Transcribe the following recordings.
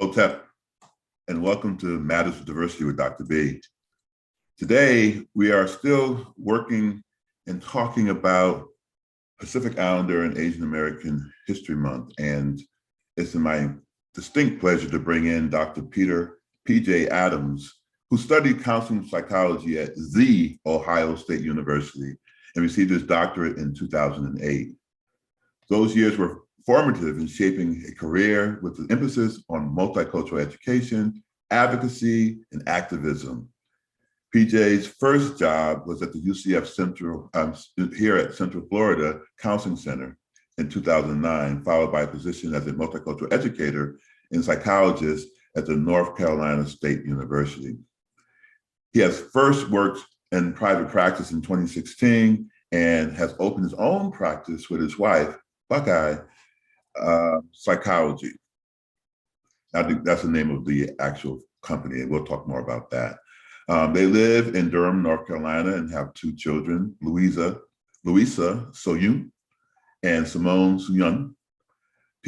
Hotep, and welcome to Matters of Diversity with Dr. B. Today, we are still working and talking about Pacific Islander and Asian American History Month, and it's my distinct pleasure to bring in Dr. Peter P.J. Adams, who studied counseling psychology at the Ohio State University and received his doctorate in 2008. Those years were formative in shaping a career with an emphasis on multicultural education, advocacy, and activism. PJ's first job was at the UCF Central, here at Central Florida Counseling Center in 2009, followed by a position as a multicultural educator and psychologist at the North Carolina State University. He has first worked in private practice in 2016 and has opened his own practice with his wife, Buckeye, Psychology. I think that's the name of the actual company, and we'll talk more about that. They live in Durham, North Carolina, and have two children, Louisa Soyun and Simone Suyun.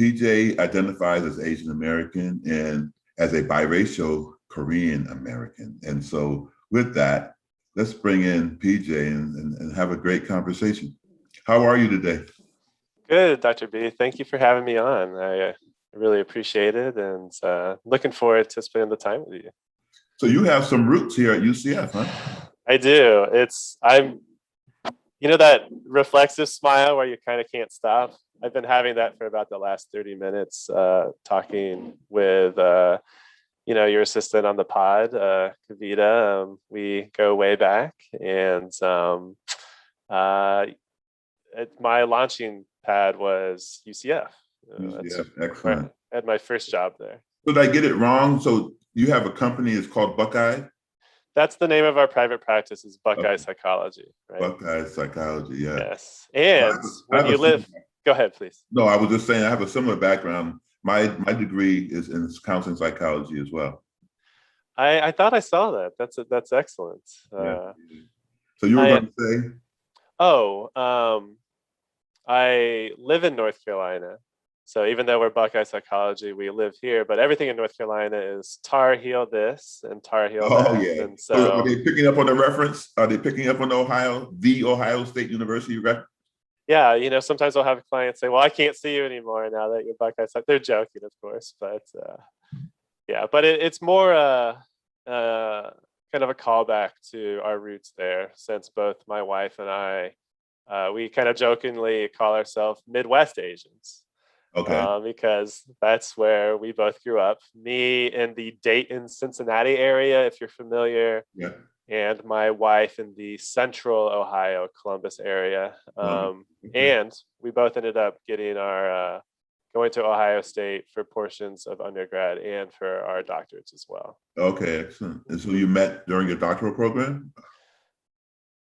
PJ identifies as Asian American and as a biracial Korean American. And so with that, let's bring in PJ and have a great conversation. How are you today? Good, Dr. B. Thank you for having me on. I really appreciate it, and looking forward to spending the time with you. So you have some roots here at UCF, huh? I do. That reflexive smile where you kind of can't stop. I've been having that for about the last 30 minutes, talking with, your assistant on the pod, Kavita. We go way back, and my launching pad was UCF. UCF, excellent. I had my first job there. So did I get it wrong? So you have a company, it's called Buckeye? That's the name of our private practice, is Buckeye Psychology. Right? Buckeye Psychology, yeah. Yes. And when you live, go ahead, please. No, I was just saying I have a similar background. My degree is in counseling psychology as well. I thought I saw that. That's excellent. Yeah. So you were going to say? I live in North Carolina. So even though we're Buckeye Psychology, we live here, but everything in North Carolina is Tar Heel this and Tar Heel that. Oh, yeah. And so are they picking up on the reference? Are they picking up on the Ohio State University reference? Yeah, sometimes I'll have clients say, well, I can't see you anymore now that you're Buckeye Psych. They're joking, of course, but but it's more kind of a callback to our roots there, since both my wife and I, we kind of jokingly call ourselves Midwest Asians. Okay. Because that's where we both grew up. Me in the Dayton, Cincinnati area, if you're familiar. Yeah. And my wife in the central Ohio, Columbus area. And we both ended up getting our going to Ohio State for portions of undergrad and for our doctorates as well. Okay, excellent. And so you met during your doctoral program?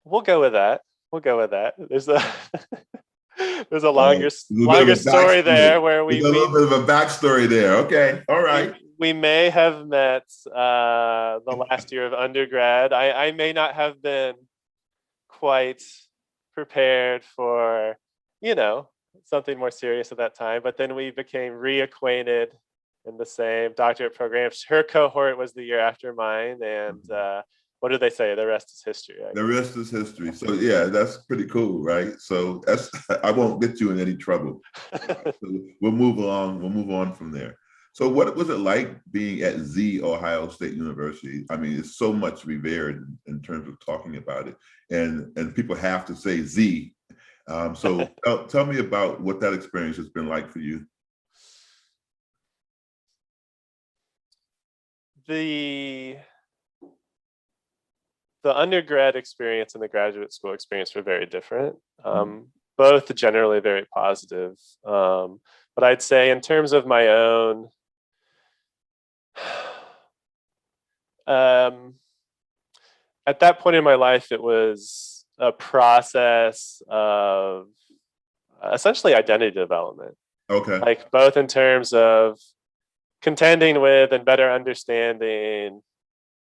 We'll go with that. There's a longer story there where a little bit of a backstory there. Okay, all right. We may have met the last year of undergrad. I may not have been quite prepared for, something more serious at that time, but then we became reacquainted in the same doctorate program. Her cohort was the year after mine, and what do they say? The rest is history. The rest is history. So yeah, that's pretty cool, right? So I won't get you in any trouble. So we'll move along. We'll move on from there. So what was it like being at the Ohio State University? I mean, it's so much revered in terms of talking about it, and people have to say the. So tell me about what that experience has been like for you. The undergrad experience and the graduate school experience were very different. Both generally very positive. But I'd say in terms of my own, at that point in my life, it was a process of essentially identity development. Okay. Like both in terms of contending with and better understanding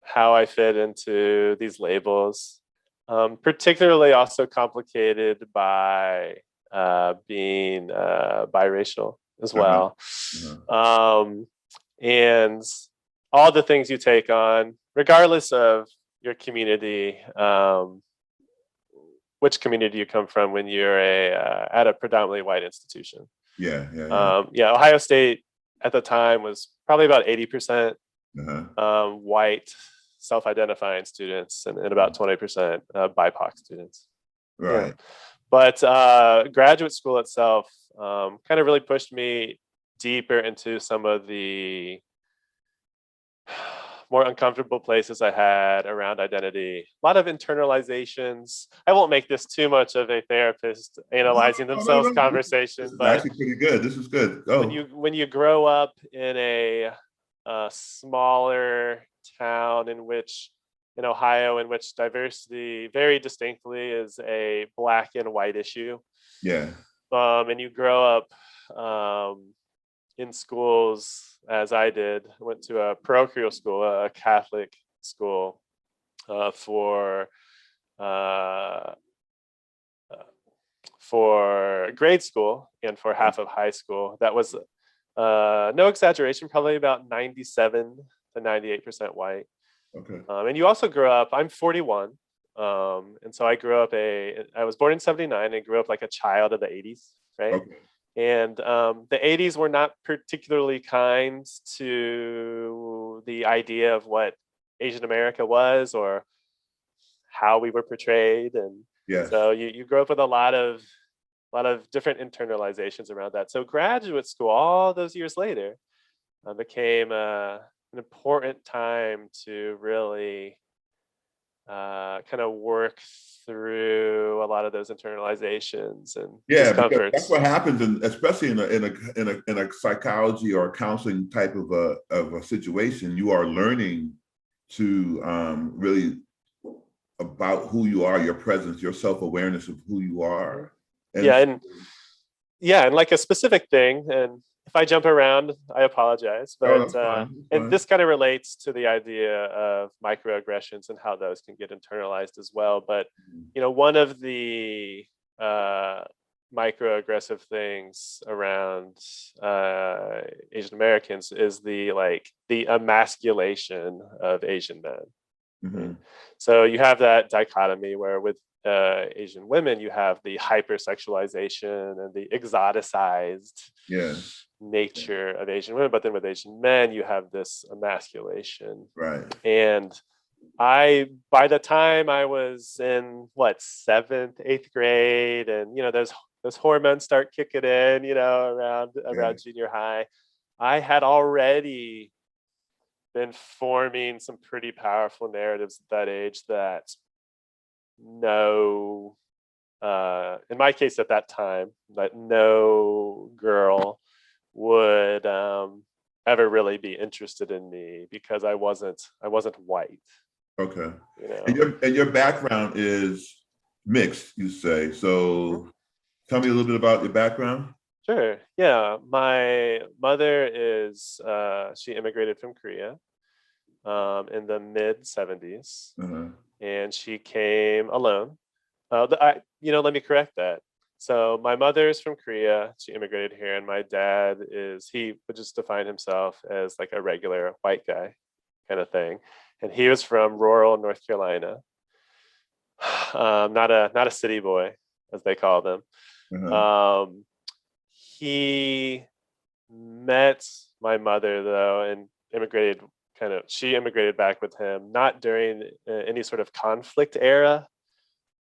how I fit into these labels, particularly also complicated by being biracial as well. and all the things you take on, regardless of your community, which community you come from when you're at a predominantly white institution. Yeah, yeah, Yeah, Ohio State at the time was probably about 80% yeah. white self-identifying students and about 20% BIPOC students. Yeah. Right. But graduate school itself kind of really pushed me deeper into some of the more uncomfortable places I had around identity. A lot of internalizations. I won't make this too much of a therapist analyzing themselves No. This conversation, is but actually pretty good. This is good. when you grow up in a smaller town in Ohio, in which diversity very distinctly is a black and white issue, Yeah. and you grow up in schools as I did. I went to a parochial school, a Catholic school, for uh, for grade school and for half of high school. That was no exaggeration, probably about 97 to 98% white. Okay. And you also grew up. I'm 41, and so I grew up I was born in '79 and grew up like a child of the '80s, right? Okay. And the '80s were not particularly kind to the idea of what Asian America was or how we were portrayed, and Yes. so you grow up with a lot of different internalizations around that. So graduate school, all those years later, became an important time to really kind of work through a lot of those internalizations and Yeah, because that's discomforts. what happens, especially in a psychology or counseling type of a situation. You are learning to really about who you are, your presence, your self-awareness of who you are. And like a specific thing, and if I jump around, I apologize, but that's fine. and this kind of relates to the idea of microaggressions and how those can get internalized as well. But one of the microaggressive things around Asian Americans is the emasculation of Asian men. Mm-hmm. So you have that dichotomy where with Asian women, you have the hypersexualization and the exoticized nature of Asian women, but then with Asian men, you have this emasculation. Right. And by the time I was in 7th, 8th grade, and those hormones start kicking in, around junior high, I had already been forming some pretty powerful narratives at that age that in my case at that time, that no girl would ever really be interested in me because I wasn't white. Okay. And your background is mixed, you say. So tell me a little bit about your background. Sure. Yeah. My mother is she immigrated from Korea in the mid 70s. And she came alone. Let me correct that. So my mother is from Korea. She immigrated here, and my dad he would just define himself as like a regular white guy kind of thing. And he was from rural North Carolina, not a city boy, as they call them. He met my mother though, and she immigrated back with him, not during any sort of conflict era,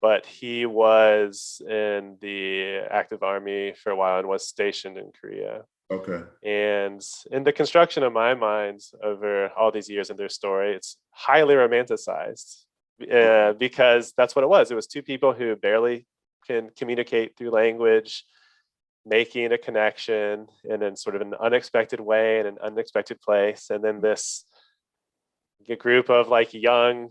but he was in the active army for a while and was stationed in Korea. Okay. And in the construction of my mind over all these years in their story, it's highly romanticized because that's what it was. It was two people who barely can communicate through language, making a connection in a sort of an unexpected way in an unexpected place. And then this group of young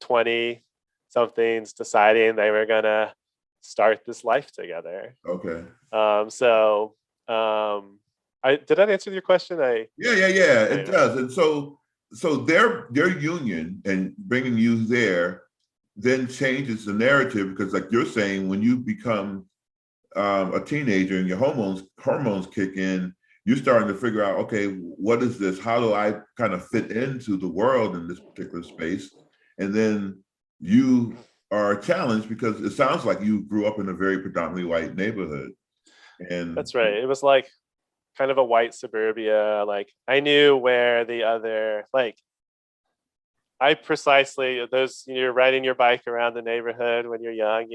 20 somethings deciding they were gonna start this life together. Okay. Did that answer your question? Yeah, it does. And so their union and bringing you there then changes the narrative, because like you're saying, when you become a teenager and your hormones kick in, you're starting to figure out, okay, what is this? How do I kind of fit into the world in this particular space? And then you are challenged because it sounds like you grew up in a very predominantly white neighborhood. And That's right. It was like kind of a white suburbia. Like I knew where the other, like I precisely those you're riding your bike around the neighborhood when you're young,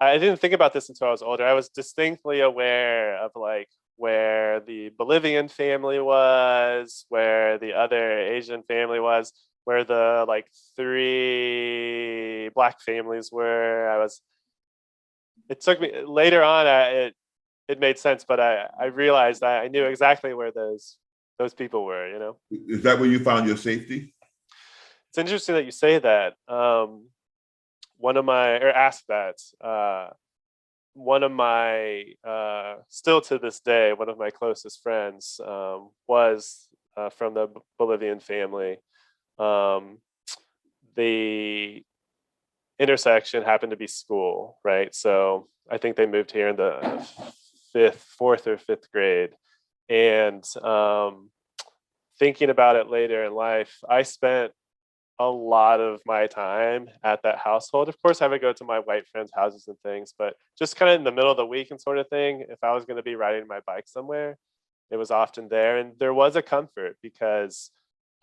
I didn't think about this until I was older. I was distinctly aware of like where the Bolivian family was, where the other Asian family was, where the like three black families were. It took me later on, it made sense, but I realized I knew exactly where those people were, you know. is that where you found your safety? It's interesting that you say that. One of my or ask that one of my still to this day one of my closest friends was from the Bolivian family. um, the intersection happened to be school, right? So I think they moved here in the fourth or fifth grade. And thinking about it later in life, I spent a lot of my time at that household. Of course, I would go to my white friends' houses and things, but just kind of in the middle of the week and sort of thing, if I was going to be riding my bike somewhere, it was often there. And there was a comfort because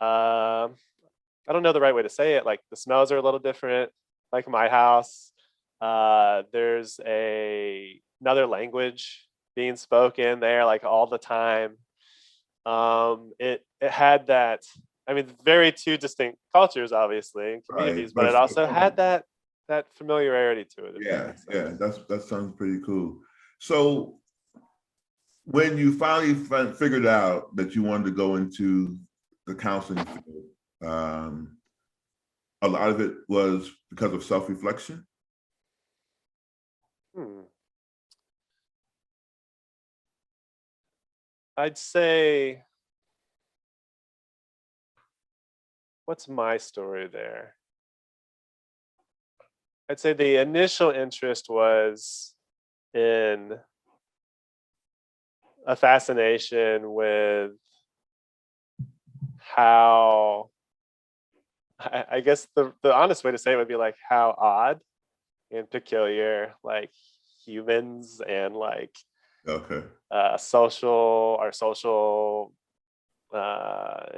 I don't know the right way to say it. Like the smells are a little different, like my house. There's another language being spoken there like all the time. It had that. I mean, very two distinct cultures, obviously, and Right. communities, but it also had that familiarity to it. If that Yeah, makes yeah, sense. that sounds pretty cool. So when you finally figured out that you wanted to go into the counseling field, a lot of it was because of self-reflection. Hmm. I'd say, what's my story there? I'd say the initial interest was in a fascination with how I guess the honest way to say it would be like how odd and peculiar like humans and like Okay. social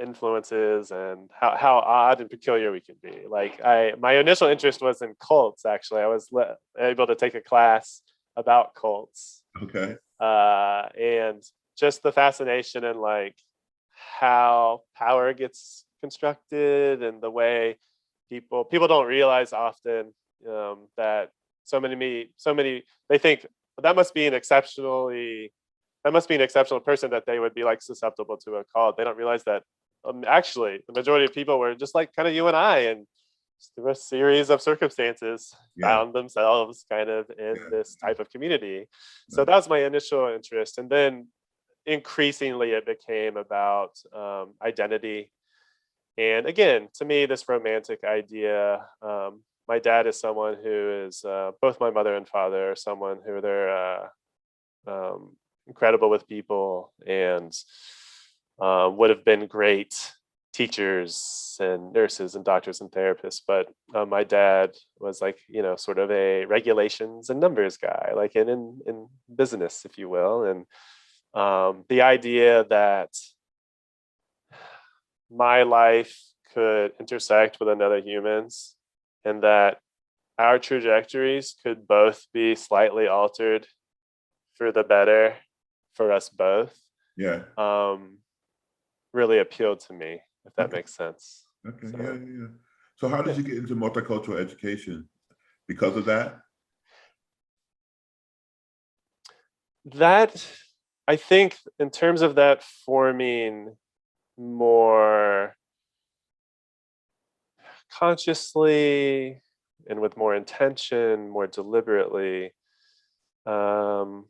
influences and how odd and peculiar we can be. Like my initial interest was in cults. Actually, I was able to take a class about cults, Okay. and just the fascination and like how power gets constructed and the way people don't realize often that so many they think that must be an exceptionally that must be an exceptional person that they would be like susceptible to a call. They don't realize that actually the majority of people were just like kind of you and I, and through a series of circumstances Yeah. found themselves kind of in Yeah. this type of community. So Right. that was my initial interest, and then increasingly it became about identity. And again, to me, this romantic idea. My dad is someone who is both my mother and father are someone who they're incredible with people and would have been great teachers and nurses and doctors and therapists. But my dad was like, sort of a regulations and numbers guy, like in business, if you will. And the idea that my life could intersect with another human's and that our trajectories could both be slightly altered for the better for us both Yeah. really appealed to me, if that Okay. makes sense. Okay. Yeah. So Yeah. So how did yeah, you get into multicultural education? Because of that? that I think in terms of that forming more consciously and with more intention, more deliberately. Um,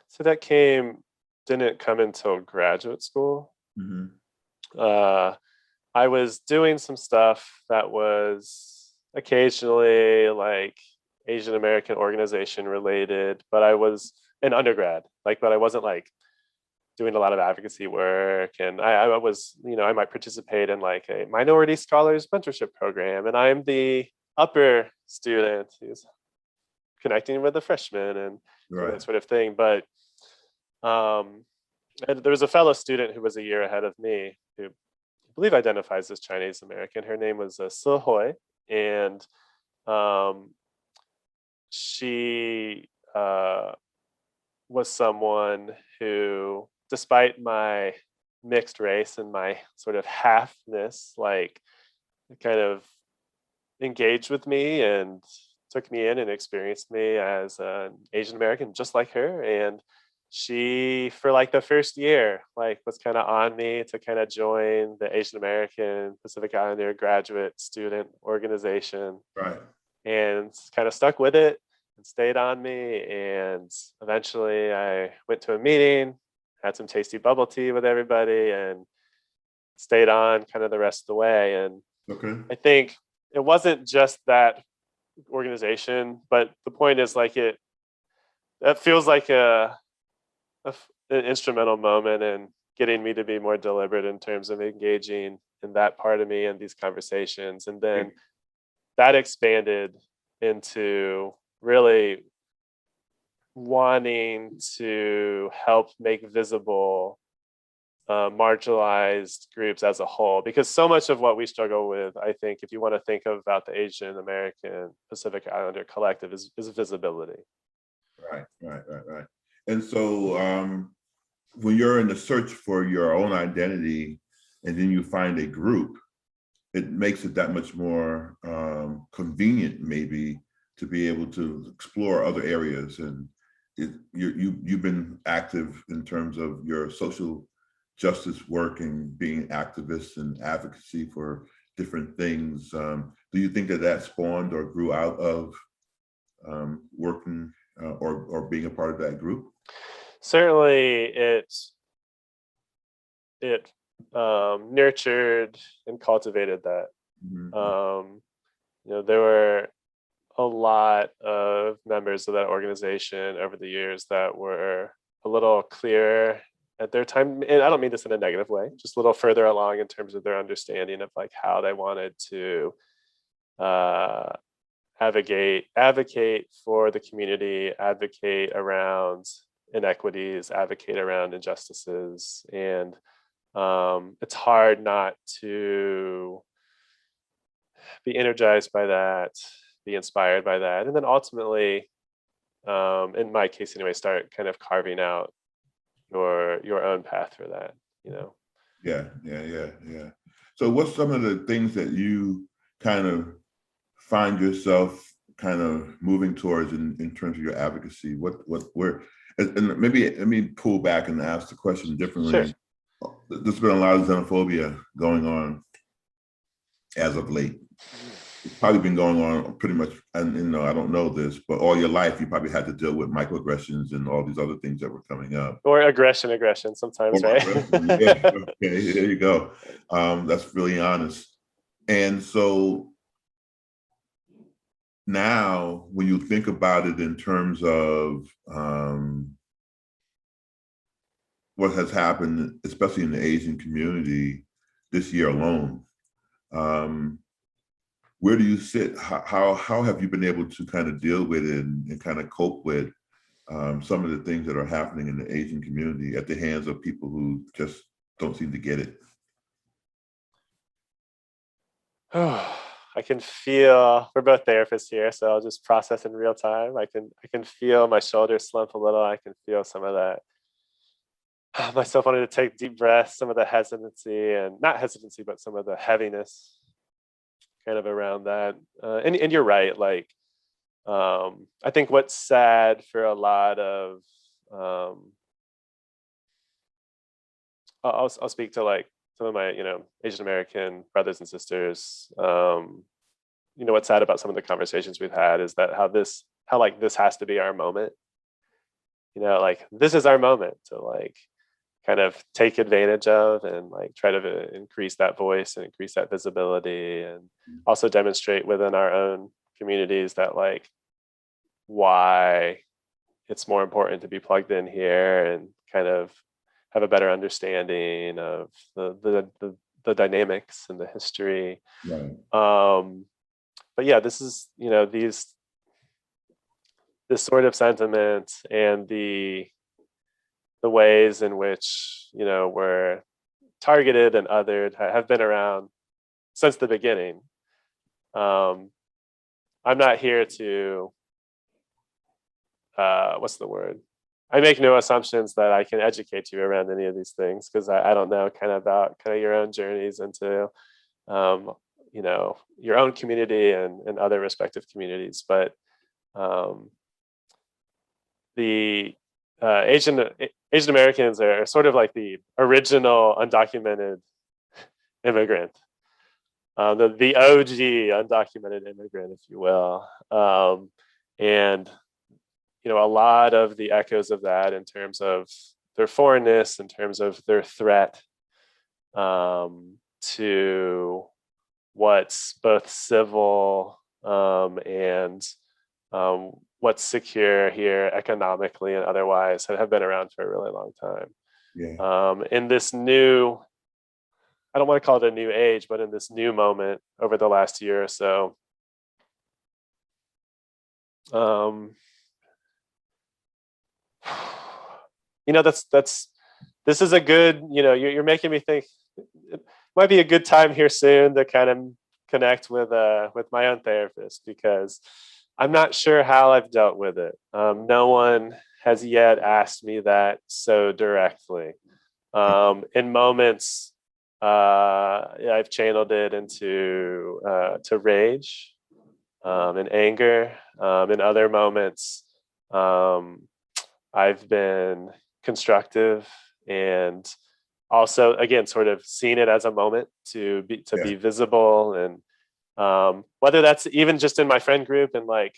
so that didn't come until graduate school. Mm-hmm. Uh, I was doing some stuff that was occasionally like Asian American organization related, but I was in undergrad, like, but I wasn't like doing a lot of advocacy work. And I was, I might participate in like a minority scholars mentorship program, and I'm the upper student who's connecting with the freshmen and that sort of thing. But and there was a fellow student who was a year ahead of me who I believe identifies as Chinese American. Her name was Se Hoi, and um, she was someone who, despite my mixed race and my sort of halfness, like kind of engaged with me and took me in and experienced me as an Asian American, just like her. And she, for like the first year, like was kind of on me to kind of join the Asian American Pacific Islander graduate student organization, Right. and kind of stuck with it and stayed on me. And eventually I went to a meeting, had some tasty bubble tea with everybody, and stayed on kind of the rest of the way. And Okay. I think it wasn't just that organization, but the point is like that feels like an instrumental moment in getting me to be more deliberate in terms of engaging in that part of me and these conversations. And then that expanded into really wanting to help make visible marginalized groups as a whole, because so much of what we struggle with, I think, if you want to think about the Asian American Pacific Islander collective, is visibility. Right. And so when you're in the search for your own identity and then you find a group, it makes it that much more convenient maybe to be able to explore other areas. And you've been active in terms of your social justice work and being activists and advocacy for different things. Do you think that spawned or grew out of working or being a part of that group? Certainly, it nurtured and cultivated that. Mm-hmm. There were a lot of members of that organization over the years that were a little clearer at their time, and I don't mean this in a negative way, just a little further along in terms of their understanding of like how they wanted to advocate for the community, advocate around inequities, advocate around injustices. And it's hard not to be energized by that, be inspired by that, and then ultimately, in my case anyway, start kind of carving out your own path for that. Yeah. So what's some of the things that you kind of find yourself kind of moving towards in terms of your advocacy? Where, and maybe let me pull back and ask the question differently. Sure. There's been a lot of xenophobia going on as of late. It's probably been going on pretty much, and I don't know this, but all your life you probably had to deal with microaggressions and all these other things that were coming up. Or aggression sometimes, right? Yeah, okay, there you go. That's really honest. And so now when you think about it in terms of what has happened, especially in the Asian community this year alone, where do you sit? How have you been able to kind of deal with it and kind of cope with some of the things that are happening in the Asian community at the hands of people who just don't seem to get it? Oh, I can feel, we're both therapists here, so I'll just process in real time. I can feel my shoulders slump a little. I can feel some of that. Myself wanting to take deep breaths, some of the hesitancy, and not hesitancy, but some of the heaviness kind of around that. And you're right. Like, I think what's sad for a lot of, I'll speak to like some of my, Asian American brothers and sisters. What's sad about some of the conversations we've had is that how like this has to be our moment. Like this is our moment to like kind of take advantage of and like try to increase that voice and increase that visibility, and also demonstrate within our own communities that like why it's more important to be plugged in here and kind of have a better understanding of the dynamics and the history. Right. But yeah, this is, this sort of sentiment and the ways in which, we're targeted and othered have been around since the beginning. I'm not here to, what's the word? I make no assumptions that I can educate you around any of these things, because I don't know kind of about kind of your own journeys into, your own community and other respective communities. But the Asian Americans are sort of like the original undocumented immigrant, the OG undocumented immigrant, if you will, and a lot of the echoes of that in terms of their foreignness, in terms of their threat to what's both civil and what's secure here economically and otherwise have been around for a really long time. Yeah. In this new, I don't want to call it a new age, but in this new moment over the last year or so, this is a good, you're making me think it might be a good time here soon to kind of connect with my own therapist, because I'm not sure how I've dealt with it. No one has yet asked me that so directly. In moments, I've channeled it into to rage and anger. In other moments, I've been constructive and also, again, sort of seen it as a moment to be visible, and whether that's even just in my friend group and like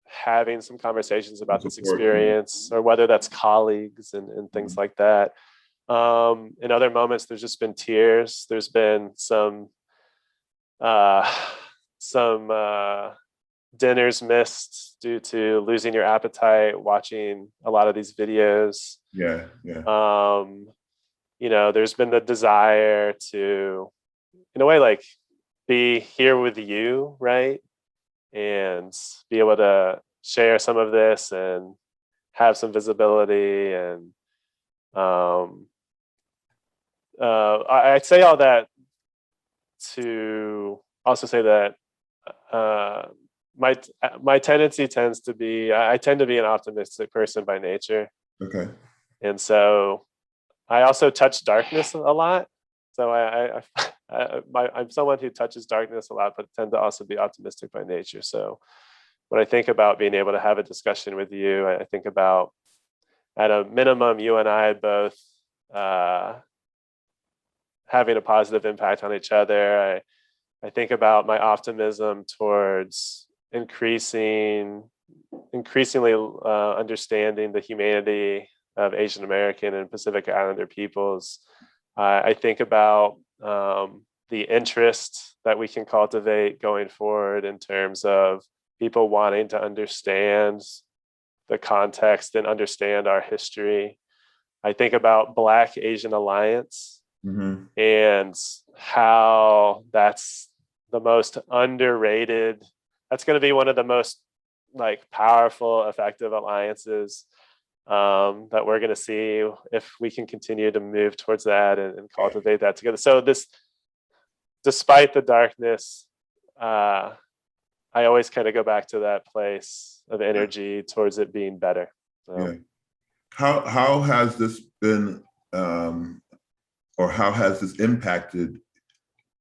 having some conversations about this experience, or whether that's colleagues and things like that. In other moments, there's just been tears. There's been some dinners missed due to losing your appetite watching a lot of these videos. Yeah. There's been the desire to, in a way, like be here with you, right? And be able to share some of this and have some visibility. And I say all that to also say that my tendency tends to be, I tend to be an optimistic person by nature. Okay. And so I also touch darkness a lot. So I'm someone who touches darkness a lot, but tend to also be optimistic by nature. So when I think about being able to have a discussion with you, I think about, at a minimum, you and I both having a positive impact on each other. I think about my optimism towards increasingly understanding the humanity of Asian American and Pacific Islander peoples. I think about the interest that we can cultivate going forward in terms of people wanting to understand the context and understand our history. I think about Black Asian Alliance and how that's the most underrated. That's going to be one of the most powerful, effective alliances that we're going to see if we can continue to move towards that and cultivate that together. So this, despite the darkness, I always kind of go back to that place of energy towards it being better. So. Yeah. How has this been, or how has this impacted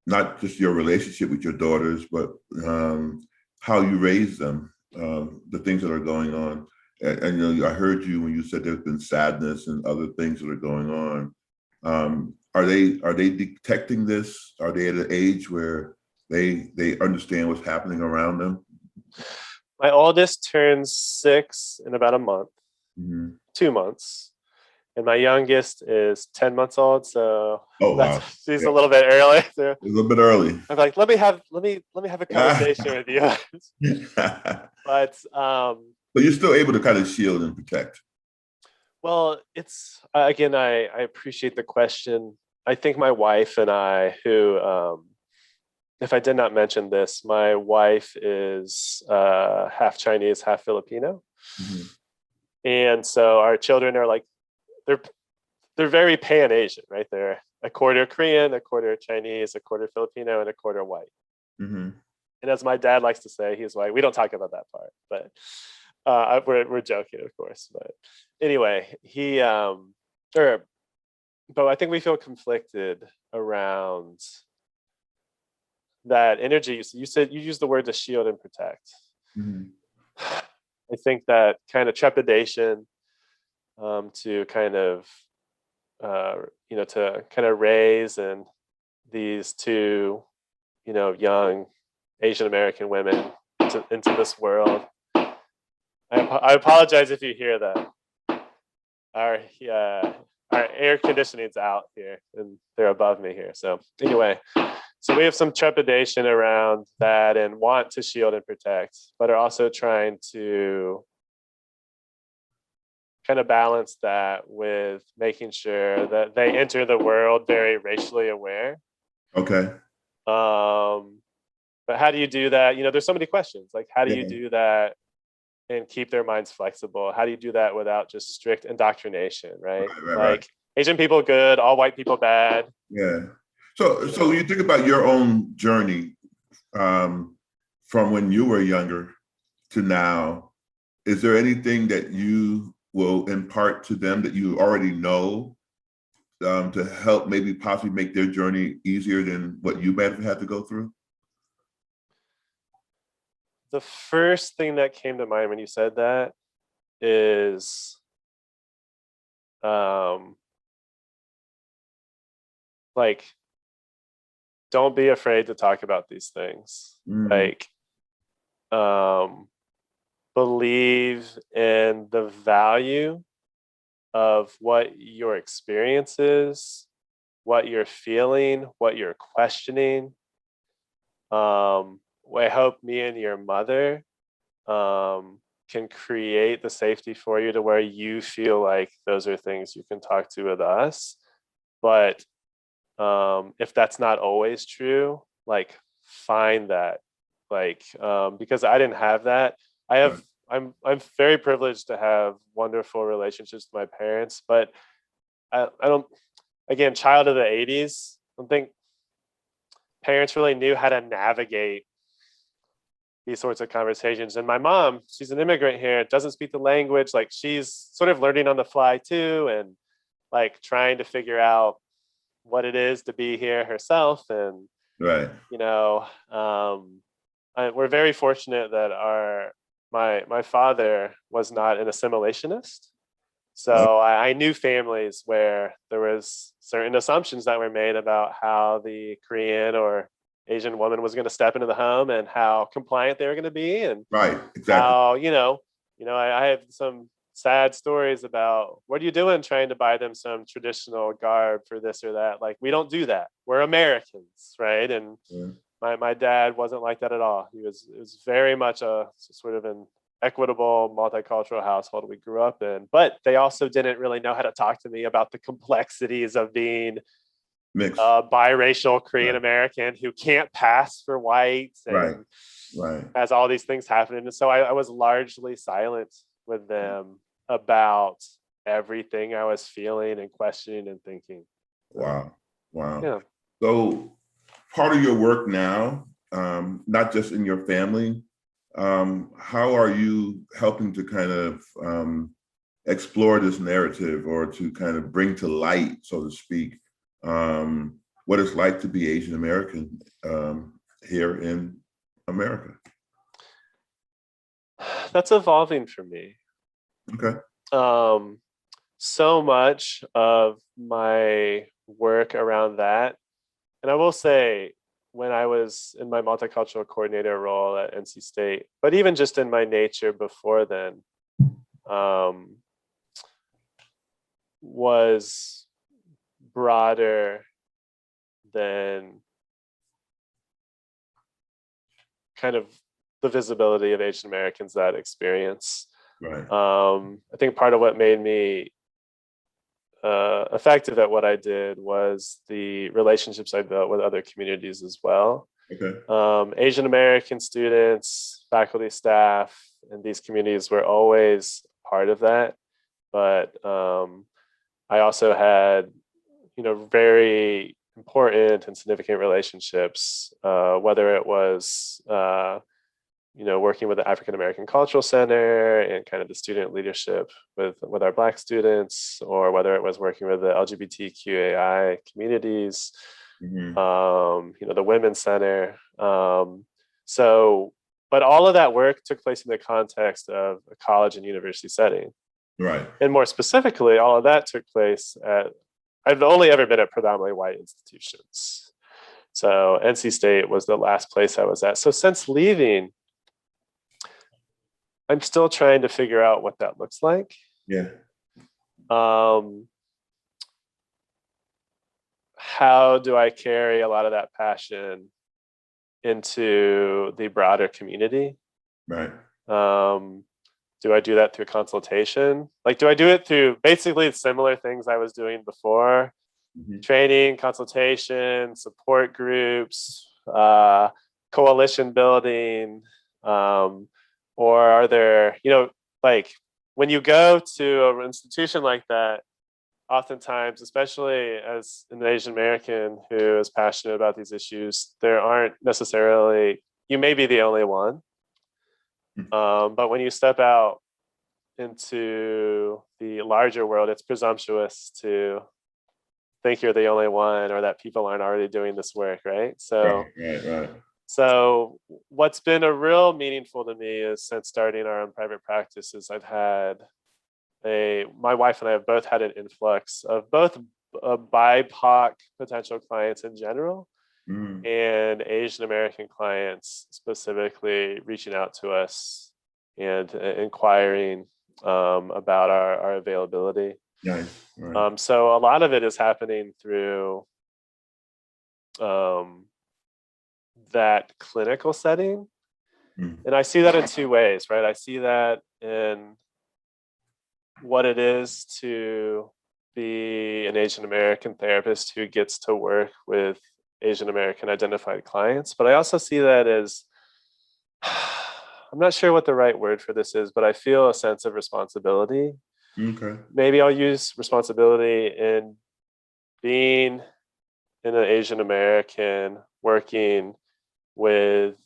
not just your relationship with your daughters, but how you raise them, the things that are going on? And I heard you when you said there's been sadness and other things that are going on. Are they detecting this? Are they at an age where they understand what's happening around them? My oldest turns 6 in about a month, 2 months. And my youngest is 10 months old, so she's a little bit early. So a little bit early. I'm like, let me have a conversation with you. But But you're still able to kind of shield and protect. Well, it's again, I appreciate the question. I think my wife and I, who, if I did not mention this, my wife is half Chinese, half Filipino, Mhm. and so our children are like they're they're very Pan Asian, right? They're a quarter Korean, a quarter Chinese, a quarter Filipino, and a quarter white. Mhm. And as my dad likes to say, he's white. We don't talk about that part, but we're joking, of course. But anyway, or but I think we feel conflicted around that energy. You said you used the word to shield and protect. Mhm. I think that kind of trepidation to kind of to kind of raise and these two young Asian American women into this world. I apologize if you hear that. Our our air conditioning's out here, and they're above me here. So anyway, so we have some trepidation around that and want to shield and protect, but are also trying to kind of balance that with making sure that they enter the world very racially aware. Okay. Um, but how do you do that? There's so many questions. Like, how do you Yeah. do that and keep their minds flexible? How do you do that without just strict indoctrination, right? Right. Right. Right. Like Asian people good, all white people bad. Yeah. So you think about your own journey um, from when you were younger to now. Is there anything that you will impart to them that you already know to help maybe possibly make their journey easier than what you might have had to go through? The first thing that came to mind when you said that is um, like, don't be afraid to talk about these things. Mm, Like, um, believe in the value of what your experience is, what you're feeling, what you're questioning. I hope me and your mother can create the safety for you to where you feel like those are things you can talk to with us. But if that's not always true, like find that, because I didn't have that. I have. right. I'm very privileged to have wonderful relationships with my parents, but I don't. Again, child of the '80s. I don't think parents really knew how to navigate these sorts of conversations. And my mom, she's an immigrant here, doesn't speak the language. Like she's sort of learning on the fly too, and like trying to figure out what it is to be here herself. And Right. you know, um, we're very fortunate that my father was not an assimilationist. Oh, So I knew families where there was certain assumptions that were made about how the Korean or Asian woman was going to step into the home and how compliant they were going to be, and right. Exactly. how I have some sad stories about what are you doing trying to buy them some traditional garb for this or that. Like we don't do that. We're Americans, right? And Yeah. my dad wasn't like that at all. It was very much a sort of an equitable multicultural household we grew up in, but they also didn't really know how to talk to me about the complexities of being Mixed. a biracial Korean Right. American who can't pass for white Right. and Right. has all these things happening. And so I was largely silent with them about everything I was feeling and questioning and thinking. So, Wow. Wow. yeah. So part of your work now, not just in your family, how are you helping to kind of explore this narrative or to kind of bring to light, so to speak, what it's like to be Asian American here in America? That's evolving for me. Okay. Um, so much of my work around that, and I will say, when I was in my multicultural coordinator role at NC State, but even just in my nature before then, um, was broader than kind of the visibility of Asian Americans that experience. Right. I think part of what made me effective at what I did was the relationships I built with other communities as well. Okay. Asian American students, faculty, staff, and these communities were always part of that. But I also had, very important and significant relationships, whether it was, working with the African American Cultural Center and kind of the student leadership with our Black students, or whether it was working with the LGBTQAI communities, Hmm. the Women's Center. So, but all of that work took place in the context of a college and university setting. Right. And more specifically, all of that took place I've only ever been at predominantly white institutions. So NC State was the last place I was at. So since leaving, I'm still trying to figure out what that looks like. Yeah. How do I carry a lot of that passion into the broader community? Right. Do I do that through consultation? Like, do I do it through basically similar things I was doing before? Hmm. Training, consultation, support groups, coalition building, or are there, like when you go to an institution like that, oftentimes, especially as an Asian American who is passionate about these issues, there aren't necessarily, you may be the only one. But when you step out into the larger world, it's presumptuous to think you're the only one or that people aren't already doing this work, right? Right. Right. Right. So what's been a real meaningful to me is since starting our own private practice is my wife and I have both had an influx of both BIPOC potential clients in general Mm. and Asian American clients specifically reaching out to us and inquiring about our availability. Nice. Right. So a lot of it is happening through that clinical setting. Mm. And I see that in two ways, right? I see that in what it is to be an Asian American therapist who gets to work with Asian American identified clients. But I also see that as, I'm not sure what the right word for this is, but I feel a sense of responsibility. Okay. Maybe I'll use responsibility in being an Asian American working with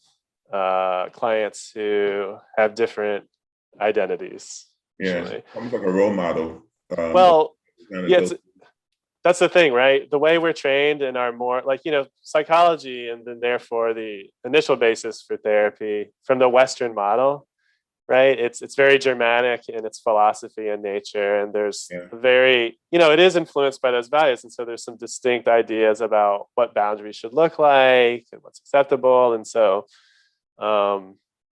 clients who have different identities. Yeah. Usually. Almost like a role model. Well, yeah, Accountability. that's the thing, right? The way we're trained in our more like, psychology, and then therefore the initial basis for therapy from the Western model, right? It's very Germanic in its philosophy and nature. And there's Yeah. very, it is influenced by those values. And so there's some distinct ideas about what boundaries should look like and what's acceptable. And so,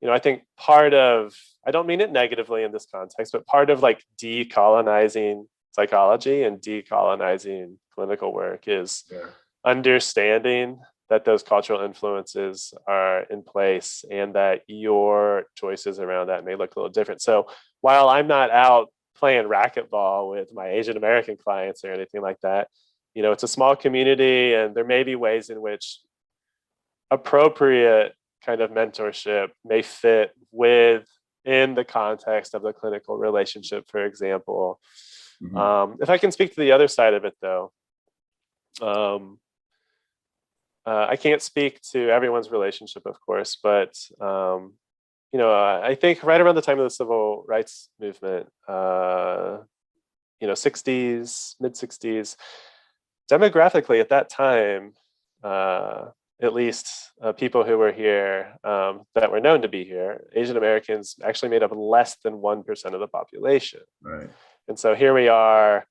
I think I don't mean it negatively in this context, but part of like decolonizing psychology and decolonizing clinical work is Yeah. understanding that those cultural influences are in place and that your choices around that may look a little different. So while I'm not out playing racquetball with my Asian American clients or anything like that, it's a small community and there may be ways in which appropriate kind of mentorship may fit within the context of the clinical relationship, for example. Mm-hmm. If I can speak to the other side of it, though, I can't speak to everyone's relationship, of course, but I think right around the time of the civil rights movement, 60s, mid 60s, demographically at that time, at least people who were here that were known to be here, Asian Americans actually made up less than 1% of the population. Right. And so here we are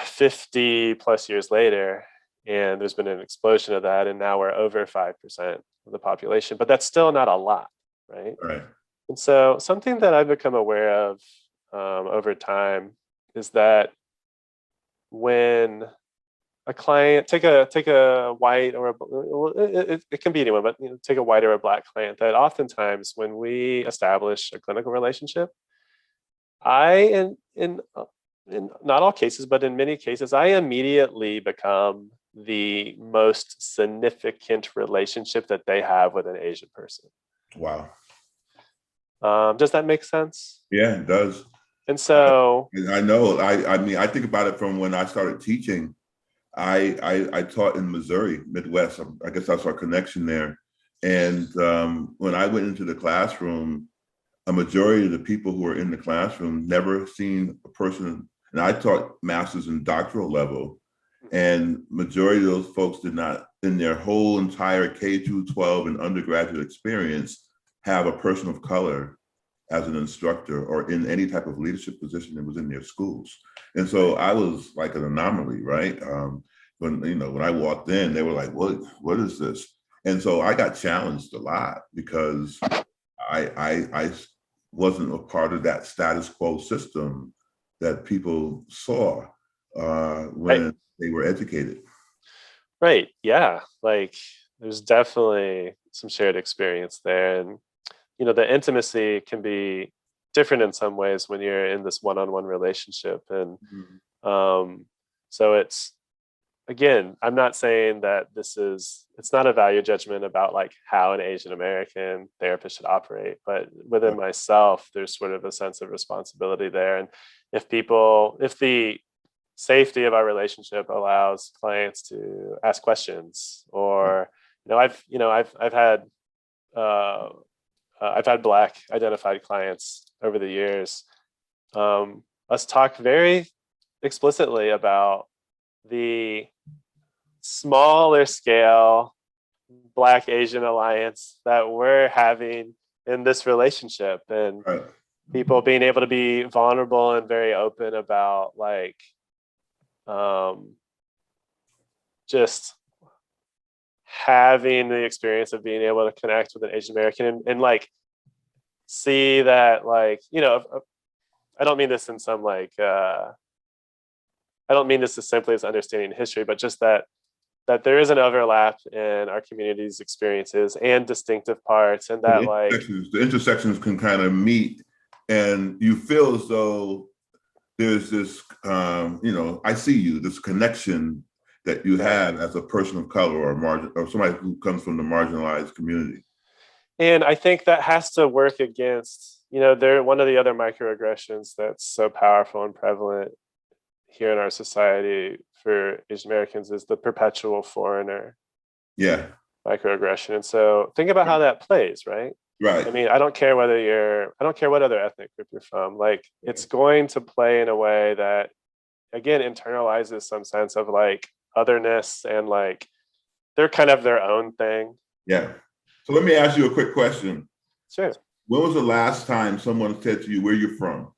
50 plus years later, and there's been an explosion of that. And now we're over 5% of the population, but that's still not a lot, right? Right. And so something that I've become aware of over time is that when a client, take a white or it can be anyone, but take a white or a Black client, that oftentimes when we establish a clinical relationship, in not all cases, but in many cases, I immediately become the most significant relationship that they have with an Asian person. Wow. Does that make sense? Yeah, it does. And so, I know. I mean, I think about it from when I started teaching. I taught in Missouri, Midwest. I guess that's our connection there. And when I went into the classroom, a majority of the people who were in the classroom never seen a person, and I taught master's and doctoral level, and majority of those folks did not, in their whole entire K through 12 and undergraduate experience, have a person of color as an instructor or in any type of leadership position that was in their schools. And so I was like an anomaly, right? When I walked in, they were like, what is this? And so I got challenged a lot because I wasn't a part of that status quo system that people saw when right, they were educated. right, yeah, like there's definitely some shared experience there, and the intimacy can be different in some ways when you're in this one-on-one relationship, and Mhm. so it's, again, I'm not saying that it's not a value judgment about like how an Asian American therapist should operate, but within myself, there's sort of a sense of responsibility there. And if the safety of our relationship allows clients to ask questions, or, uh, I've had Black identified clients over the years. Us talk very explicitly about the smaller scale Black Asian alliance that we're having in this relationship, and Right. people being able to be vulnerable and very open about like just having the experience of being able to connect with an Asian American, and like see that, like, I don't mean this in some like I don't mean this as simply as understanding history, but just that there is an overlap in our community's experiences and distinctive parts, and that like The intersections can kind of meet, and you feel as though there's this, I see you, this connection that you have as a person of color or margin or somebody who comes from the marginalized community. And I think that has to work against, they're one of the other microaggressions that's so powerful and prevalent here in our society for Asian Americans is the perpetual foreigner Yeah. microaggression. And so think about how that plays, right? Right. I mean, I don't care what other ethnic group you're from. Like, it's going to play in a way that, again, internalizes some sense of like otherness, and like they're kind of their own thing. Yeah. So let me ask you a quick question. Sure. When was the last time someone said to you where you're from?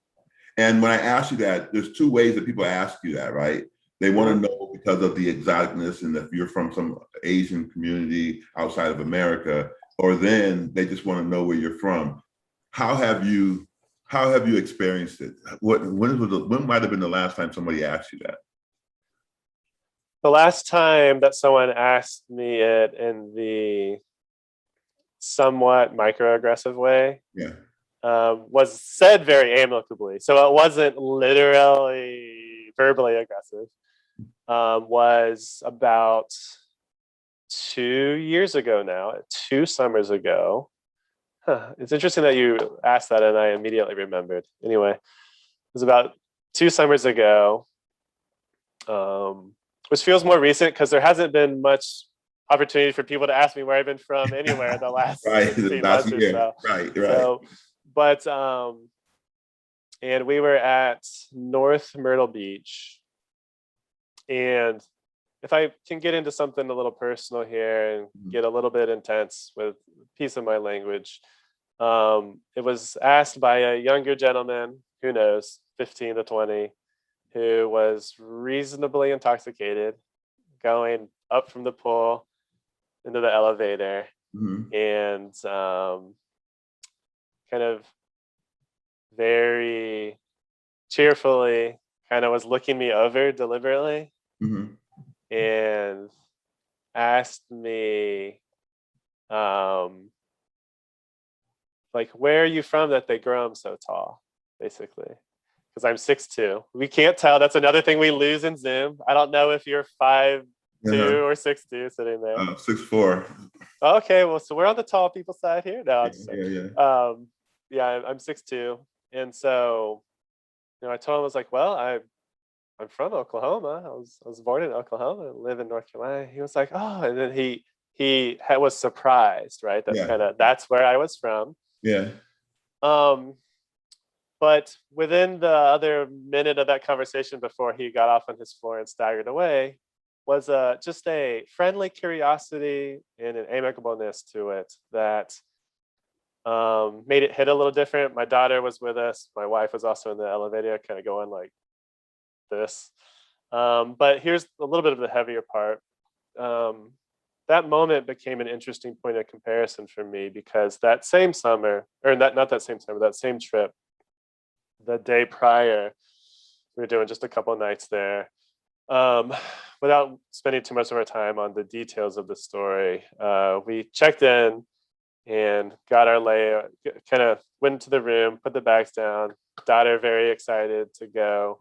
And when I ask you that, there's two ways that people ask you that, right? They want to know because of the exoticness and if you're from some Asian community outside of America, or then they just want to know where you're from. How have you experienced it? When might have been the last time somebody asked you that? The last time that someone asked me it in the somewhat microaggressive way Yeah. was said very amicably. So it wasn't literally verbally aggressive. Was about 2 years ago now, 2 summers ago. It's interesting that you asked that, and I immediately remembered. Anyway, it was about 2 summers ago, which feels more recent because there hasn't been much opportunity for people to ask me where I've been from anywhere in the last Right. 16 Last months or year. so. Right. So, but and we were at North Myrtle Beach, and if I can get into something a little personal here and get a little bit intense with a piece of my language, it was asked by a younger gentleman, who knows, 15 to 20, who was reasonably intoxicated, going up from the pool into the elevator, Mm-hmm. and kind of very cheerfully kind of was looking me over deliberately, Mm-hmm. and asked me, like, where are you from that they grow them so tall, basically. because I'm 6'2". We can't tell. That's another thing we lose in Zoom. I don't know if you're 5'2" or 6'2" sitting there. 6'4". Okay, well, so we're on the tall people side here. No, I'm just saying. Yeah. Yeah, I'm 6'2", and so I told him, I was like, well, I'm from Oklahoma. I was born in Oklahoma and live in North Carolina. He was like, oh, and then he was surprised, right? That's where I was from. Yeah. Um, but within the other minute of that conversation before he got off on his floor and staggered away was just a friendly curiosity and an amicableness to it that made it hit a little different. My daughter was with us. My wife was also in the elevator, kind of going like this. But here's a little bit of the heavier part. That moment became an interesting point of comparison for me because that same summer, or not that same summer, that same trip, the day prior, we were doing just a couple of nights there. Without spending too much of our time on the details of the story, we checked in and got our layout, kind of went to the room, put the bags down. Daughter very excited to go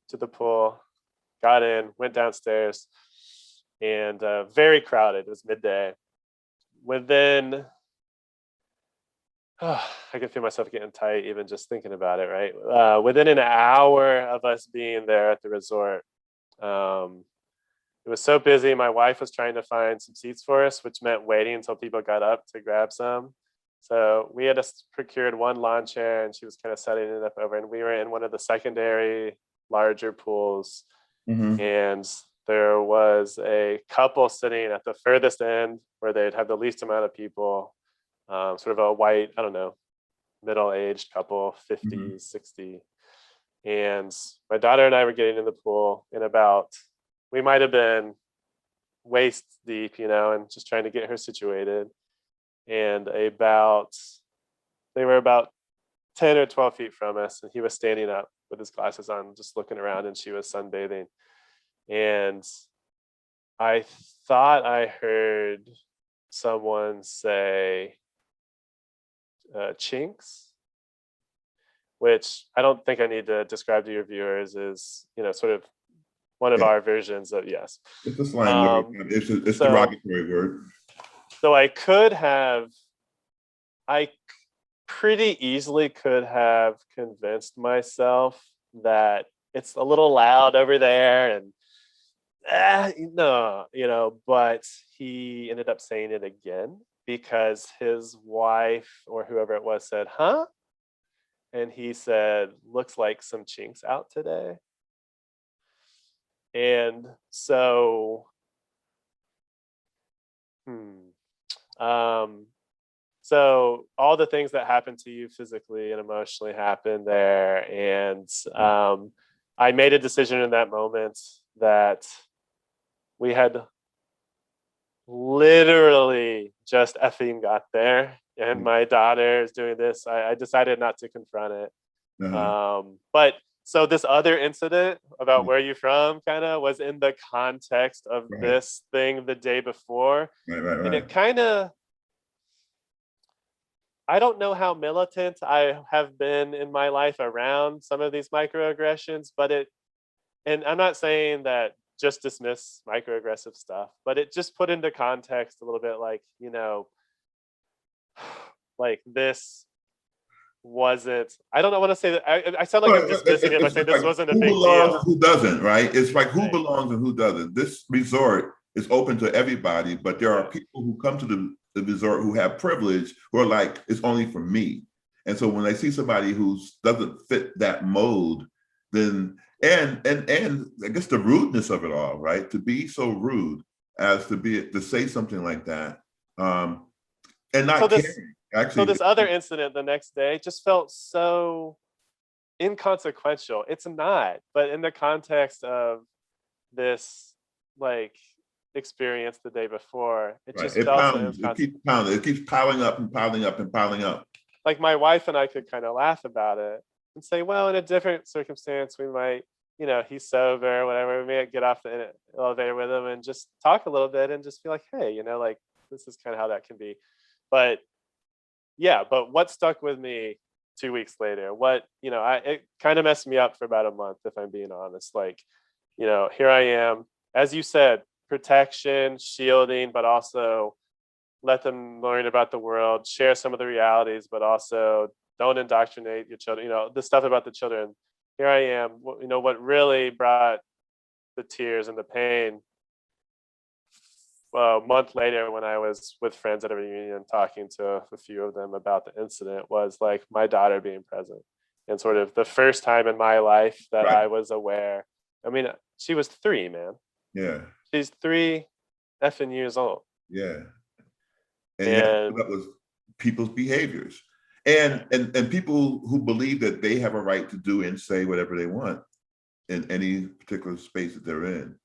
to the pool, got in, went downstairs, and very crowded. It was midday. Within, I can feel myself getting tight even just thinking about it, right? Within an hour of us being there at the resort, it was so busy. My wife was trying to find some seats for us, which meant waiting until people got up to grab some. So we had procured one lawn chair and she was kind of setting it up over, and we were in one of the secondary larger pools. And there was a couple sitting at the furthest end where they'd have the least amount of people, sort of a white, I don't know, middle-aged couple, 50, 60. And my daughter and I were getting in the pool in we might have been waist deep, and just trying to get her situated. And they were about 10 or 12 feet from us, and he was standing up with his glasses on, just looking around, and she was sunbathing. And I thought I heard someone say chinks, which I don't think I need to describe to your viewers, is sort of one of our versions of yes. It's a slang word. It's derogatory word. So I pretty easily could have convinced myself that it's a little loud over there and no, but he ended up saying it again because his wife or whoever it was said, huh? And he said, looks like some chinks out today. And so, so all the things that happened to you physically and emotionally happened there. And I made a decision in that moment that we had literally just effing got there. And my daughter is doing this. I decided not to confront it. But so this other incident about where you're from kind of was in the context of this thing the day before. And it kind of, I don't know how militant I have been in my life around some of these microaggressions, and I'm not saying that just dismiss microaggressive stuff, but it just put into context a little bit like, like this wasn't, I don't want to say that I sound like I'm dismissing it by saying this wasn't a big deal. Who belongs and who doesn't, right? It's like who belongs and who doesn't. This resort is open to everybody, but there are people who come to the resort who have privilege who are like, it's only for me. And so when they see somebody who doesn't fit that mold, then and I guess the rudeness of it all, right? To be so rude as to say something like that, and not caring. Actually, so this other incident the next day just felt so inconsequential. It's not, but in the context of this experience the day before, it just felt so inconsequential. It keeps piling up and piling up and piling up. Like my wife and I could kind of laugh about it and say, well, in a different circumstance, we might, he's sober or whatever, we may get off the elevator with him and just talk a little bit and just be like, hey, this is kind of how that can be. But yeah, but what stuck with me 2 weeks later. It kind of messed me up for about a month, if I'm being honest. Like, here I am, as you said, protection, shielding, but also let them learn about the world, share some of the realities, but also don't indoctrinate your children. The stuff about the children. Here I am. What really brought the tears and the pain, a month later, when I was with friends at a reunion talking to a few of them about the incident, was like my daughter being present, and sort of the first time in my life that Right. I was aware. I mean, she was 3, man. Yeah. She's 3 effing years old. Yeah. And you have to And put up with people's behaviors. And people who believe that they have a right to do and say whatever they want in any particular space that they're in.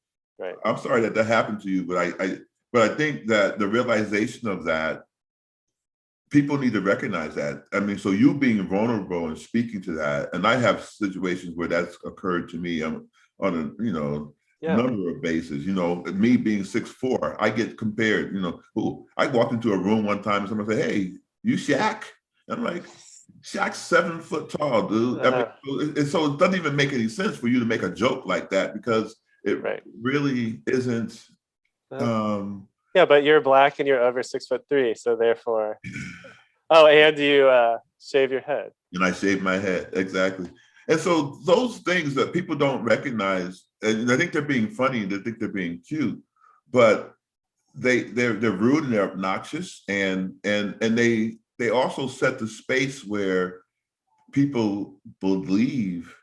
right. I'm sorry that happened to you, but I think that the realization of that, people need to recognize that. I mean, so you being vulnerable and speaking to that, and I have situations where that's occurred to me on a Yeah. number of bases. Me being 6'4", I get compared. I walked into a room one time and someone said, "Hey, you Shaq?" And I'm like, "Shaq's 7 foot tall, dude." I mean, so it doesn't even make any sense for you to make a joke like that, because it Right. really isn't. Yeah, but you're black and you're over 6'3", so therefore. Oh, and you shave your head. And I shaved my head, exactly. And so those things that people don't recognize, and I think they're being funny, they think they're being cute, but they're rude and they're obnoxious, and they also set the space where people believe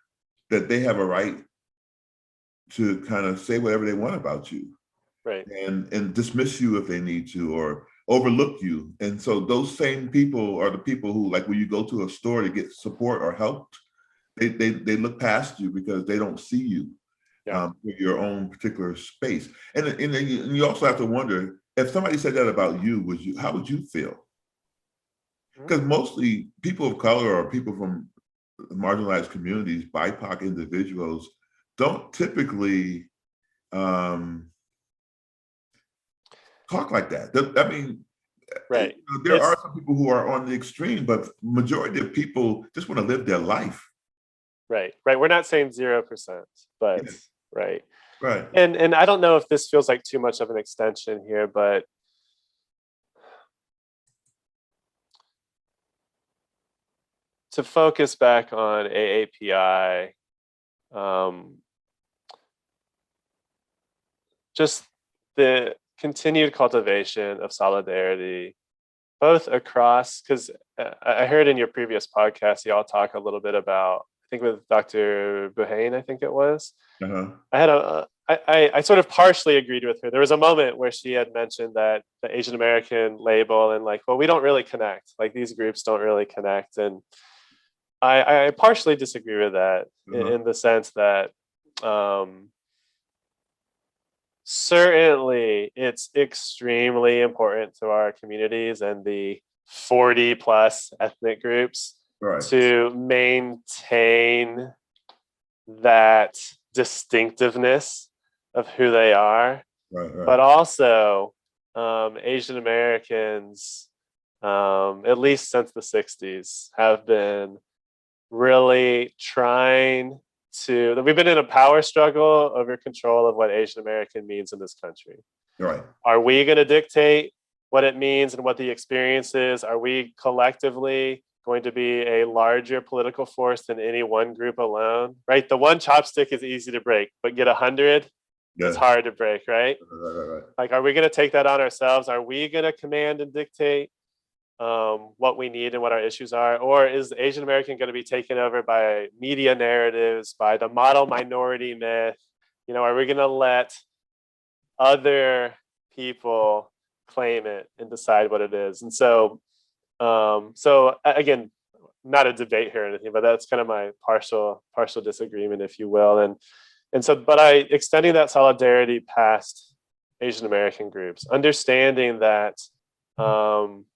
that they have a right to kind of say whatever they want about you, Right. and dismiss you if they need to, or overlook you. And so those same people are the people who, like, when you go to a store to get support or help, they look past you because they don't see you, Yeah. with your own particular space. And you also have to wonder, if somebody said that about you, how would you feel? Because mostly people of color or people from marginalized communities, BIPOC individuals, don't typically talk like that. I mean, Right. there are some people who are on the extreme, but majority of people just want to live their life. Right. We're not saying 0%, but Yeah. right. Right. And I don't know if this feels like too much of an extension here, but to focus back on AAPI, just the continued cultivation of solidarity, both across, because I heard in your previous podcast, y'all talk a little bit about, I think with Dr. Buhane, I think it was. Uh-huh. I sort of partially agreed with her. There was a moment where she had mentioned that the Asian American label, and like, well, we don't really connect. Like, these groups don't really connect. And I partially disagree with that, in the sense that certainly it's extremely important to our communities and the 40 plus ethnic groups, Right. to maintain that distinctiveness of who they are. Right. But also, Asian Americans, at least since the 60s, have been really trying to, we've been in a power struggle over control of what Asian American means in this country. Right. Are we going to dictate what it means and what the experience is? Are we collectively going to be a larger political force than any one group alone? Right? The one chopstick is easy to break, but get 100, it's hard to break, right? Right. Like, are we going to take that on ourselves? Are we going to command and dictate what we need and what our issues are? Or is Asian American going to be taken over by media narratives, by the model minority myth? Are we going to let other people claim it and decide what it is? And so again, not a debate here or anything, but that's kind of my partial disagreement, if you will. And so, but extending that solidarity past Asian American groups, understanding that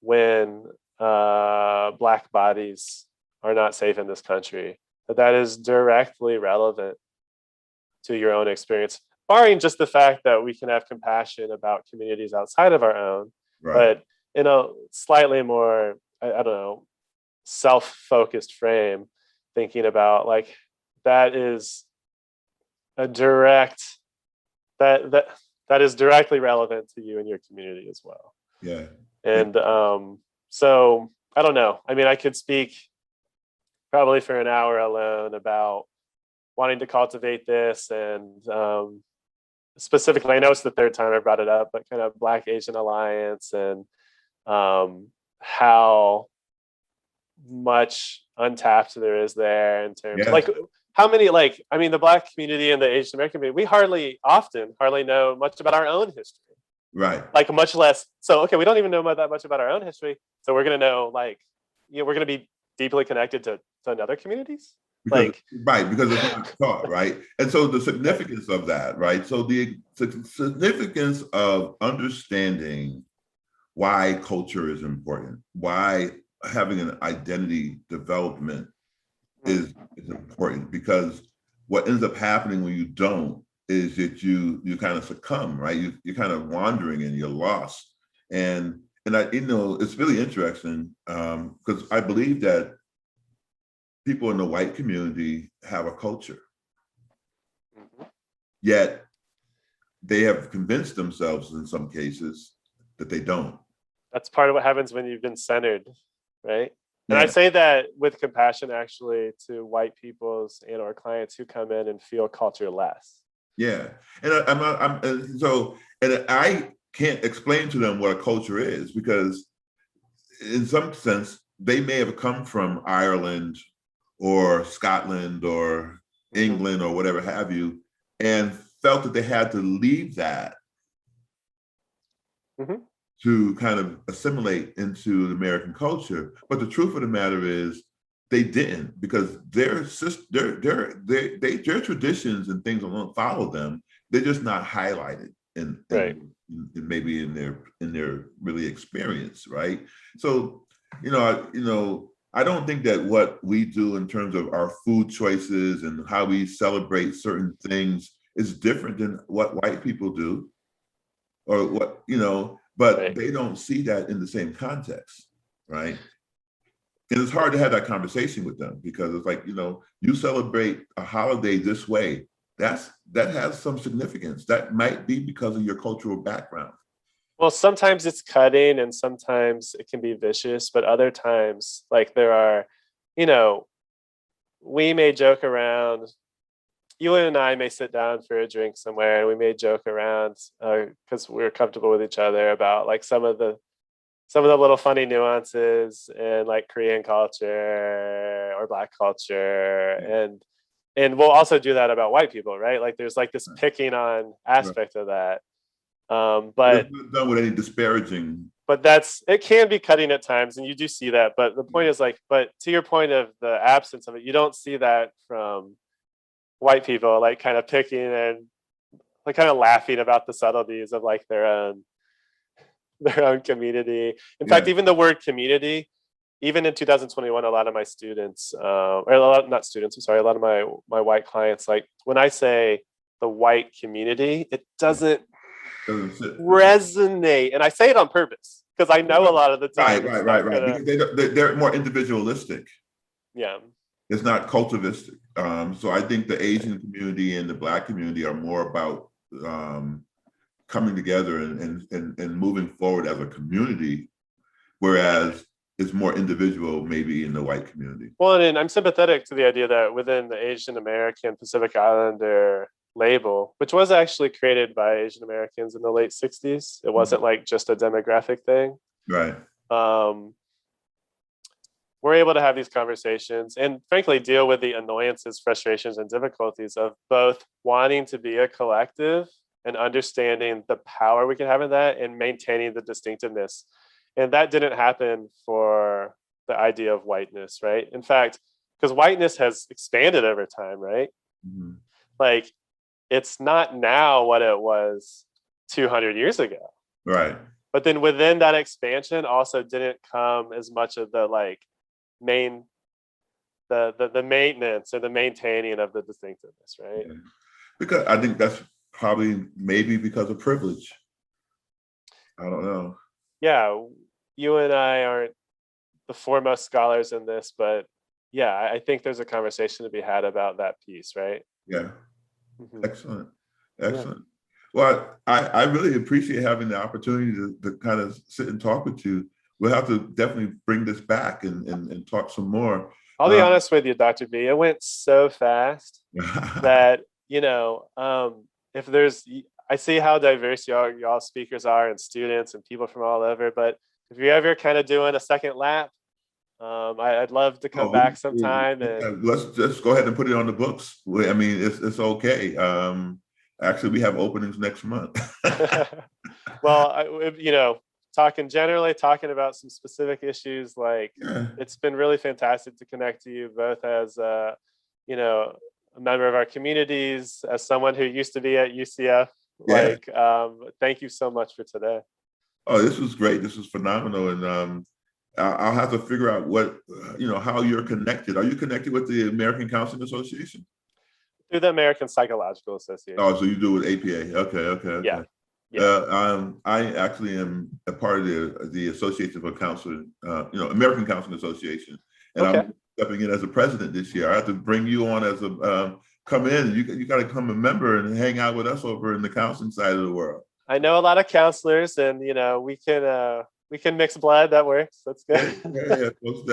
when Black bodies are not safe in this country, that is directly relevant to your own experience, barring just the fact that we can have compassion about communities outside of our own, Right. but in a slightly more, I don't know, self-focused frame, thinking about like that is a direct that is directly relevant to you and your community as well. Yeah. And so I don't know. I mean, I could speak probably for an hour alone about wanting to cultivate this, and specifically, I know it's the third time I brought it up, but kind of Black Asian Alliance, and how much untapped there is there in terms Yeah. like how many, like, I mean, the Black community and the Asian American community, we hardly know much about our own history, Right. like much less. So okay, we don't even know that much about our own history, so we're gonna know, like, we're gonna be deeply connected to another communities, Because like, right, because it's not taught, right? And so the significance of that, right? So the significance of understanding why culture is important, why having an identity development is important, because what ends up happening when you don't is that you kind of succumb, right? You're kind of wandering and you're lost. And I, it's really interesting, because I believe that people in the white community have a culture, yet they have convinced themselves in some cases that they don't. that's part of what happens when you've been centered, right? And I Yeah, say that with compassion, actually, to white peoples and or clients who come in and feel culture less. yeah. And and I can't explain to them what a culture is, because in some sense they may have come from Ireland or Scotland or England or whatever have you, and felt that they had to leave that to kind of assimilate into the American culture. But the truth of the matter is they didn't, because their traditions and things don't follow them. They're just not highlighted Right. maybe in their really experience, right? So, I don't think that what we do in terms of our food choices and how we celebrate certain things is different than what white people do, or what, but Right. they don't see that in the same context, right? And it's hard to have that conversation with them, because it's like, you celebrate a holiday this way, that has some significance. That might be because of your cultural background. Well, sometimes it's cutting and sometimes it can be vicious, but other times, like, there are, you know, we may joke around. You and I may sit down for a drink somewhere and we may joke around because we're comfortable with each other about like some of the little funny nuances in like Korean culture or Black culture, and we'll also do that about white people, right? Like there's like this picking on Right. aspect of that, But it's but not done with any disparaging. it can be cutting at times, and you do see that. But the point is, like, but to your point of the absence of it, you don't see that from white people, like kind of picking and like kind of laughing about the subtleties of like their own community. In fact, Yeah. even the word community, even in 2021, a lot of my students, or a lot, not students, I'm sorry, a lot of my white clients, like when I say the white community, it doesn't resonate, and I say it on purpose because I know a lot of the time it's not Right. gonna. Because they're more individualistic. Yeah. It's not cultivistic. So I think the Asian community and the Black community are more about coming together and moving forward as a community, whereas it's more individual maybe in the white community. Well, and I'm sympathetic to the idea that within the Asian American Pacific Islander label, which was actually created by Asian Americans in the late 60s, it wasn't like just a demographic thing. Right. We're able to have these conversations and frankly deal with the annoyances, frustrations, and difficulties of both wanting to be a collective and understanding the power we can have in that and maintaining the distinctiveness. And that didn't happen for the idea of whiteness, right? In fact, because whiteness has expanded over time, right? Mm-hmm. Like it's not now what it was 200 years ago. Right. But then within that expansion also didn't come as much of the like the maintenance or the maintaining of the distinctiveness, right? Yeah. Because I think that's probably maybe because of privilege. I don't know. Yeah, you and I aren't the foremost scholars in this, but yeah, I think there's a conversation to be had about that piece, right? Yeah. Mhm. Excellent. Yeah. Excellent. Well, I really appreciate having the opportunity to kind of sit and talk with you. We'll have to definitely bring this back and talk some more. I'll be honest with you, Dr. B. It went so fast that, if I see how diverse y'all speakers are and students and people from all over, but if you're ever kind of doing a second lap, I'd love to come Oh, back sometime. And let's just go ahead and put it on the books. I mean, it's okay. Actually, we have openings next month. well, talking about some specific issues, like Yeah. it's been really fantastic to connect to you both as a member of our communities, as someone who used to be at UCF. Yeah. Thank you so much for today. Oh, this was great. This was phenomenal. And I'll have to figure out how you're connected. Are you connected with the American Counseling Association? Through the American Psychological Association. Oh, so you do with APA. Okay. Yeah. Yeah. I actually am a part of the Association of Counselors, American Counseling Association, and Okay. I'm stepping in as a president this year. I have to bring you on as a come in. You got to come a member and hang out with us over in the counseling side of the world. I know a lot of counselors, and we can mix blood. That works. That's good. Yeah, most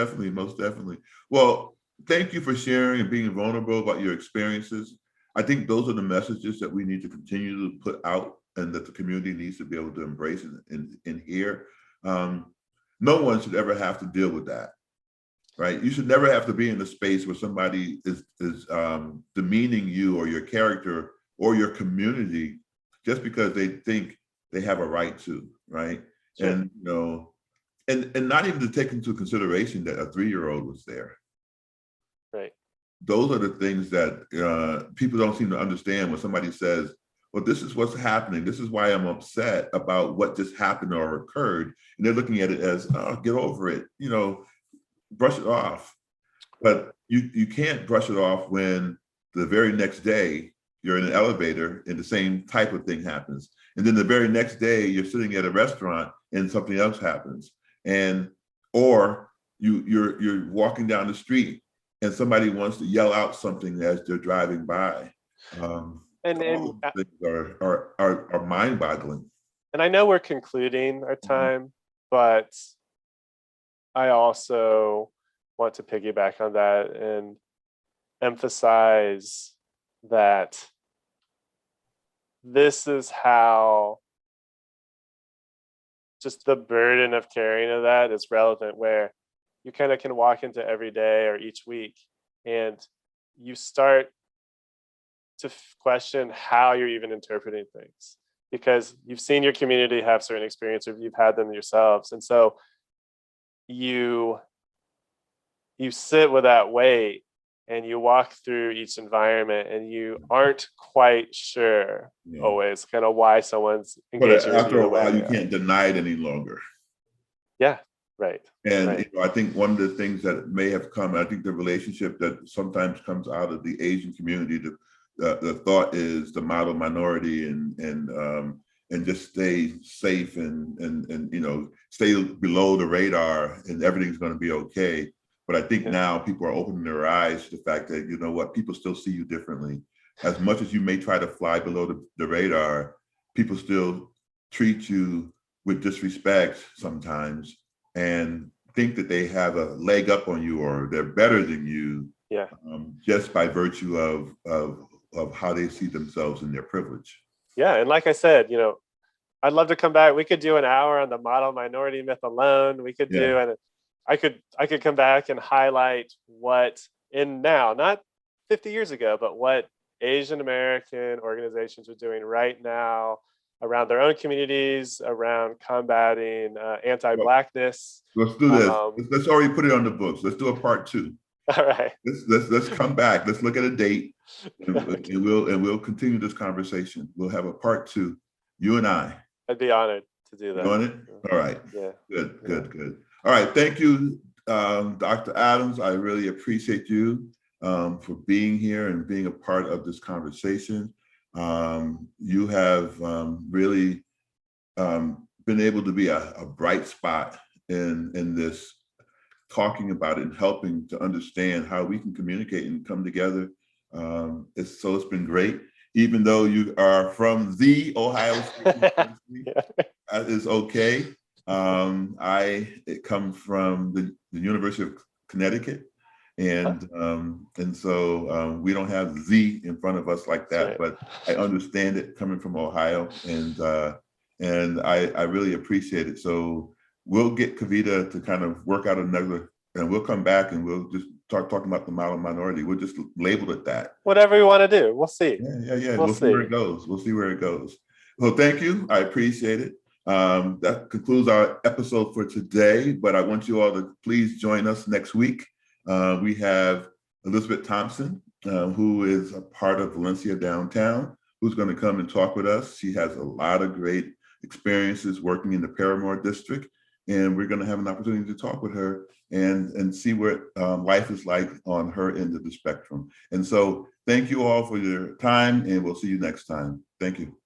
definitely. Well, thank you for sharing and being vulnerable about your experiences. I think those are the messages that we need to continue to put out, and that the community needs to be able to embrace and hear. No one should ever have to deal with that, right? You should never have to be in a space where somebody is demeaning you or your character or your community just because they think they have a right to, right? Sure. And and not even to take into consideration that a 3-year-old was there. Right. Those are the things that people don't seem to understand when somebody says, well, this is what's happening. This is why I'm upset about what just happened or occurred. And they're looking at it as, oh, get over it, brush it off. But you can't brush it off when the very next day you're in an elevator and the same type of thing happens. And then the very next day you're sitting at a restaurant and something else happens. Or you're walking down the street and somebody wants to yell out something as they're driving by. And all those things are mind-boggling. And I know we're concluding our time, but I also want to piggyback on that and emphasize that this is how just the burden of carrying of that is relevant, where you kind of can walk into every day or each week and you start to question how you're even interpreting things, because you've seen your community have certain experiences, or you've had them yourselves. And so you sit with that weight and you walk through each environment and you aren't quite sure always kind of why someone's engaging. But after a while, you can't deny it any longer. Yeah, right. And right. I think one of the things that may have come, I think the relationship that sometimes comes out of the Asian community, the thought is the model minority and just stay safe and stay below the radar and everything's going to be okay. But I think now people are opening their eyes to the fact that, people still see you differently. As much as you may try to fly below the radar, people still treat you with disrespect sometimes and think that they have a leg up on you or they're better than you, just by virtue of how they see themselves and their privilege. Yeah, and like I said, I'd love to come back. We could do an hour on the model minority myth alone. We could do, and I could come back and highlight what not 50 years ago, but what Asian American organizations are doing right now around their own communities, around combating anti-Blackness. Let's do this. Let's already put it on the books. Let's do a part 2. All right. Let's come back. Let's look at a date, and we'll continue this conversation. We'll have a part 2, you and I. I'd be honored to do that. You on it? All right. Yeah. Good. All right. Thank you, Dr. Adams. I really appreciate you for being here and being a part of this conversation. You have really been able to be a bright spot in this talking about it and helping to understand how we can communicate and come together. It's been great. Even though you are from the Ohio State University, Yeah. that is okay. I come from the University of Connecticut, and so we don't have "the" in front of us like that. Right. But I understand it coming from Ohio, and I really appreciate it. So we'll get Kavita to kind of work out another, and we'll come back and we'll just talking about the model minority. We'll just label it that. Whatever you want to do, we'll see. Yeah. We'll See where see. it goes. We'll see where it goes. Well, thank you. I appreciate it. That concludes our episode for today, but I want you all to please join us next week. We have Elizabeth Thompson, who is a part of Valencia Downtown, who's going to come and talk with us. She has a lot of great experiences working in the Paramore District, and we're going to have an opportunity to talk with her and see what life is like on her end of the spectrum. And so thank you all for your time, and we'll see you next time. Thank you.